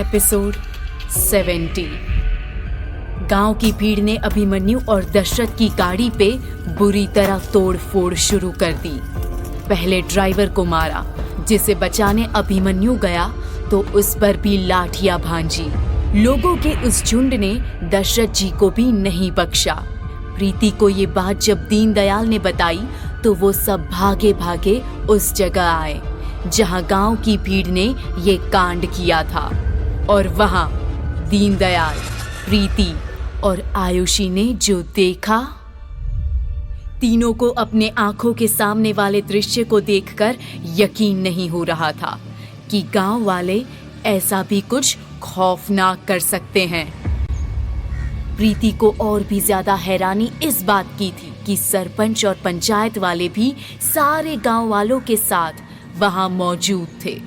Episode 70। गांव की भीड़ ने अभिमन्यु और दशरथ की गाड़ी पे बुरी तरह तोड़ फोड़ शुरू कर दी। पहले ड्राइवर को मारा, जिसे बचाने अभिमन्यु गया तो उस पर भी लाठियां भांजी। लोगों के उस झुंड ने दशरथ जी को भी नहीं बख्शा। प्रीति को ये बात जब दीनदयाल ने बताई तो वो सब भागे भागे उस जगह आए जहां गांव की भीड़ ने ये कांड किया था, और वहां दीनदयाल, प्रीति और आयुषी ने जो देखा, तीनों को अपने आंखों के सामने वाले दृश्य को देखकर यकीन नहीं हो रहा था कि गांव वाले ऐसा भी कुछ खौफनाक कर सकते हैं। प्रीति को और भी ज्यादा हैरानी इस बात की थी कि सरपंच और पंचायत वाले भी सारे गांव वालों के साथ वहां मौजूद थे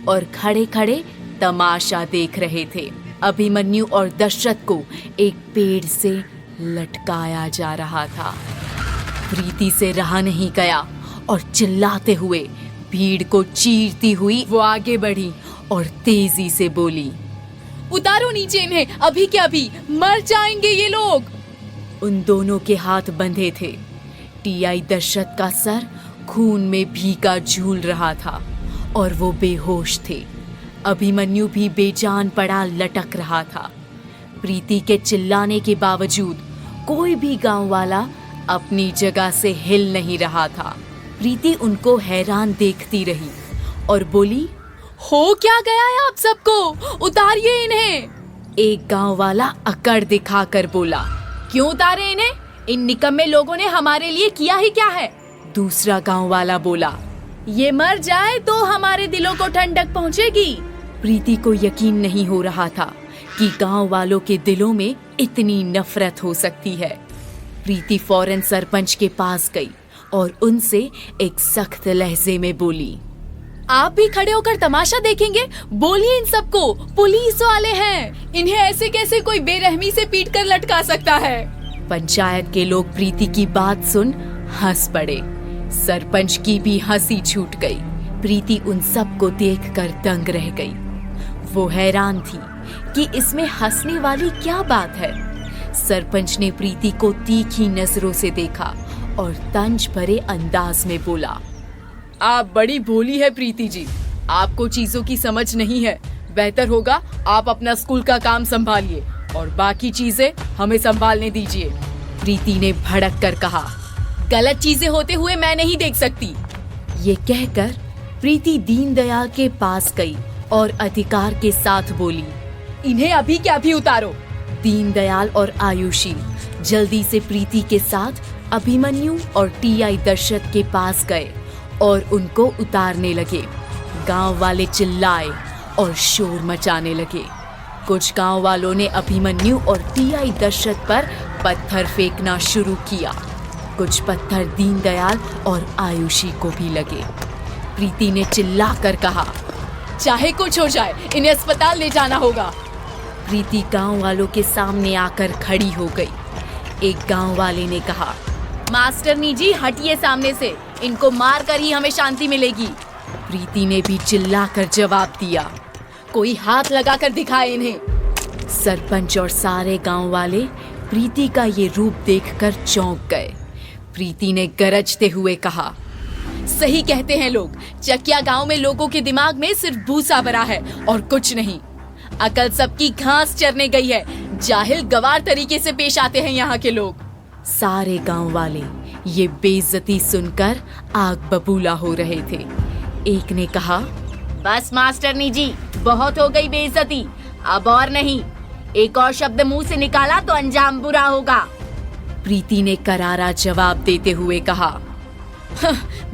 और खड़े खड़े तमाशा देख रहे थे। अभिमन्यु और दशरथ को एक पेड़ से लटकाया जा रहा था। प्रीति से रहा नहीं गया और चिल्लाते हुए, भीड़ को चीरती हुई वो आगे बढ़ी और तेजी से बोली, उतारो नीचे इन्हें, अभी के अभी, मर जाएंगे ये लोग। उन दोनों के हाथ बंधे थे। टीआई दशरथ का सर खून में भीगा झूल रहा था और वो बेहोश थे। अभिमन्यु भी बेजान पड़ा लटक रहा था। प्रीति के चिल्लाने के बावजूद कोई भी गांव वाला अपनी जगह से हिल नहीं रहा था। प्रीति उनको हैरान देखती रही और बोली, हो क्या गया है आप सबको, उतारिए इन्हें। एक गांव वाला अकड़ दिखाकर बोला, क्यों उतारे इन्हें? इन निकम्मे लोगों ने हमारे लिए किया ही क्या है? दूसरा गांव वाला बोला, ये मर जाए तो हमारे दिलों को ठंडक पहुंचेगी। प्रीति को यकीन नहीं हो रहा था कि गांव वालों के दिलों में इतनी नफरत हो सकती है। प्रीति फौरन सरपंच के पास गई और उनसे एक सख्त लहजे में बोली, आप भी खड़े होकर तमाशा देखेंगे? बोलिए इन सबको, पुलिस वाले हैं, इन्हें ऐसे कैसे कोई बेरहमी से पीट कर लटका सकता है? पंचायत के लोग प्रीति की बात सुन हंस पड़े। सरपंच की भी हंसी छूट गई। प्रीति उन सब को देखकर दंग रह गई। वो हैरान थी कि इसमें हंसने वाली क्या बात है। सरपंच ने प्रीति को तीखी नजरों से देखा और तंज भरे अंदाज में बोला, आप बड़ी भोली है प्रीति जी, आपको चीजों की समझ नहीं है। बेहतर होगा आप अपना स्कूल का काम संभालिए और बाकी चीजें हमें संभालने दीजिए। प्रीति ने भड़क कर कहा, गलत चीजें होते हुए मैं नहीं देख सकती। ये कहकर प्रीति दीनदयाल के पास गई और अधिकार के साथ बोली, इन्हें अभी के अभी उतारो। दीनदयाल और आयुषी जल्दी से प्रीति के साथ अभिमन्यु और टीआई दशरथ के पास गए और उनको उतारने लगे। गांव वाले चिल्लाए और शोर मचाने लगे। कुछ गांव वालों ने अभिमन्यु और टीआई दशरथ पर पत्थर फेंकना शुरू किया। कुछ पत्थर दीनदयाल और आयुषी को भी लगे। प्रीति ने चिल्लाकर कहा, चाहे कुछ हो जाए, इन्हें अस्पताल ले जाना होगा। प्रीति गांव वालों के सामने आकर खड़ी हो गई। एक गांव वाले ने कहा, मास्टरनी जी हटिए सामने से, इनको मार कर ही हमें शांति मिलेगी। प्रीति ने भी चिल्लाकर जवाब दिया, कोई हाथ लगाकर दिखाए इन्हें। सरपंच और सारे गांव वाले प्रीति का ये रूप देखकर चौंक गए। प्रीति ने गरजते हुए कहा, सही कहते हैं लोग, चकिया गांव में लोगों के दिमाग में सिर्फ भूसा भरा है और कुछ नहीं। अकल सबकी घास चरने गई है। जाहिल गवार तरीके से पेश आते हैं यहाँ के लोग। सारे गांव वाले ये बेइज्जती सुनकर आग बबूला हो रहे थे। एक ने कहा, बस मास्टरनी जी, बहुत हो गई बेइज्जती, अब और नहीं। एक और शब्द मुंह से निकाला तो अंजाम बुरा होगा। प्रीति ने करारा जवाब देते हुए कहा,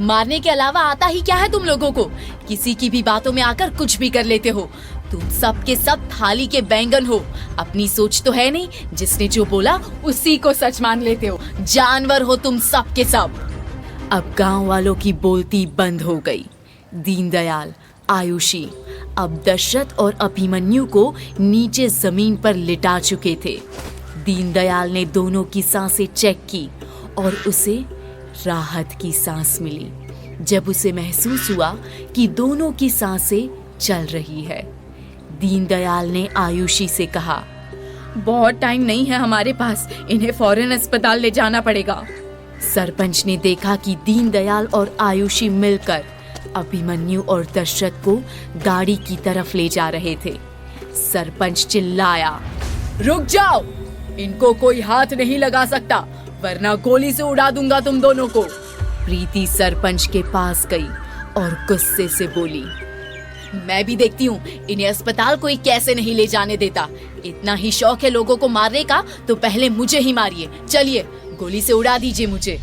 मारने के अलावा आता ही क्या है तुम लोगों को? किसी की भी बातों में आकर कुछ भी कर लेते हो। तुम सब के सब थाली के बैंगन हो। अपनी सोच तो है नहीं, जिसने जो बोला उसी को सच मान लेते हो। जानवर हो तुम सब के सब। अब गांव वालों की बोलती बंद हो गई। दीनदयाल, आयुषी अब दशरथ और अभिमन्यु को नीचे जमीन पर लिटा चुके थे। दीनदयाल ने दोनों की सांसें चेक की और उसे राहत की सांस मिली जब उसे महसूस हुआ कि दोनों की सांसें चल रही है। दीनदयाल ने आयुषी से कहा। बहुत टाइम नहीं है हमारे पास, इन्हें फौरन अस्पताल ले जाना पड़ेगा। सरपंच ने देखा कि दीनदयाल और आयुषी मिलकर अभिमन्यु और दशरथ को गाड़ी की तरफ ले जा रहे थे। सरपंच चिल्लाया, रुक जाओ, इनको कोई हाथ नहीं लगा सकता, वरना गोली से उड़ा दूंगा तुम दोनों को। प्रीति सरपंच के पास गई और गुस्से से बोली, मैं भी देखती हूँ इन्हें अस्पताल कोई कैसे नहीं ले जाने देता। इतना ही शौक है लोगों को मारने का तो पहले मुझे ही मारिए, चलिए गोली से उड़ा दीजिए मुझे।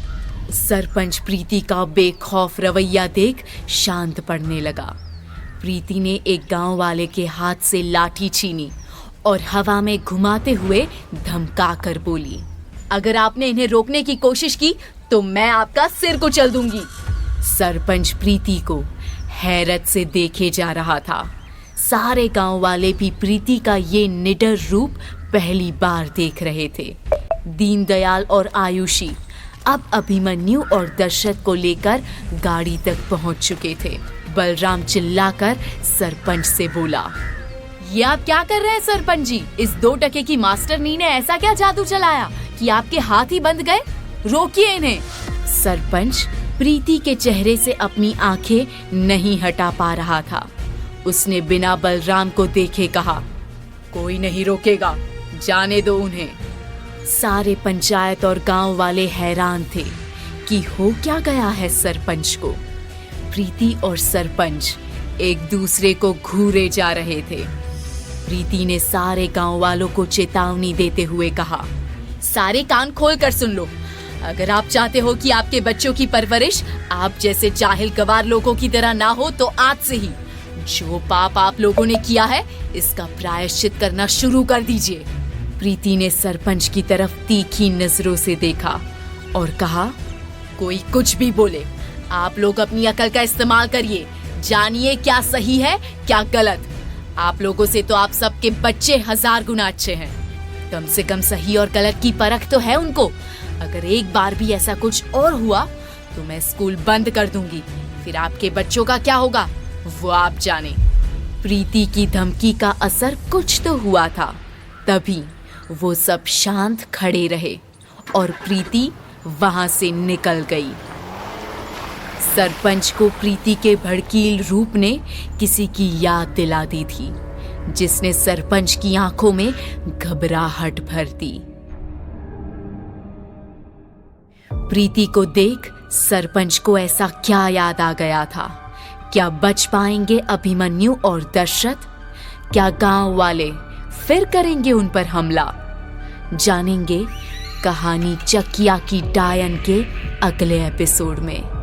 सरपंच प्रीति का बेखौफ रवैया देख शांत पड़ने लगा। प्रीति ने एक गांव वाले के हाथ से लाठी छीनी और हवा में घुमाते हुए धमका कर बोली, अगर आपने इन्हें रोकने की कोशिश की तो मैं आपका सिर कुचल दूंगी। सरपंच प्रीति को हैरत से देखे जा रहा था। सारे गांव वाले भी प्रीति का ये निडर रूप पहली बार देख रहे थे। दीनदयाल और आयुषी अब अभिमन्यु और दशरथ को लेकर गाड़ी तक पहुंच चुके थे। बलराम चिल्लाकर सरपंच से बोला, ये आप क्या कर रहे हैं सरपंच जी? इस 2 टके की मास्टरनी ने ऐसा क्या जादू चलाया कि आपके हाथ ही बंद गए? रोकिए इन्हें। सरपंच प्रीति के चेहरे से अपनी आंखें नहीं हटा पा रहा था। उसने बिना बलराम को देखे कहा, कोई नहीं रोकेगा, जाने दो उन्हें। सारे पंचायत और गांव वाले हैरान थे कि हो क्या गया है सरपंच को। प्रीति और सरपंच एक दूसरे को घूरे जा रहे थे। प्रीति ने सारे गांव वालों को चेतावनी देते हुए कहा, सारे कान खोल कर सुन लो, अगर आप चाहते हो कि आपके बच्चों की परवरिश आप जैसे जाहिल गवार लोगों की तरह ना हो तो आज से ही जो पाप आप लोगों ने किया है इसका प्रायश्चित करना शुरू कर दीजिए। प्रीति ने सरपंच की तरफ तीखी नजरों से देखा और कहा, कोई कुछ भी बोले, आप लोग अपनी अकल का इस्तेमाल करिए, जानिए क्या सही है क्या गलत। आप लोगों से तो आप सबके बच्चे 1000 गुना अच्छे हैं, कम से कम सही और गलत की परख तो है उनको। अगर एक बार भी ऐसा कुछ और हुआ तो मैं स्कूल बंद कर दूंगी, फिर आपके बच्चों का क्या होगा वो आप जाने। प्रीति की धमकी का असर कुछ तो हुआ था। तभी वो सब शांत खड़े रहे और प्रीति वहां से निकल गई। सरपंच को प्रीति के भड़कील रूप ने किसी की याद दिला दी थी, जिसने सरपंच की आंखों में घबराहट भर दी। प्रीति को देख सरपंच को ऐसा क्या याद आ गया था? क्या बच पाएंगे अभिमन्यु और दशरथ? क्या गांव वाले फिर करेंगे उन पर हमला? जानेंगे कहानी चकिया की डायन के अगले एपिसोड में।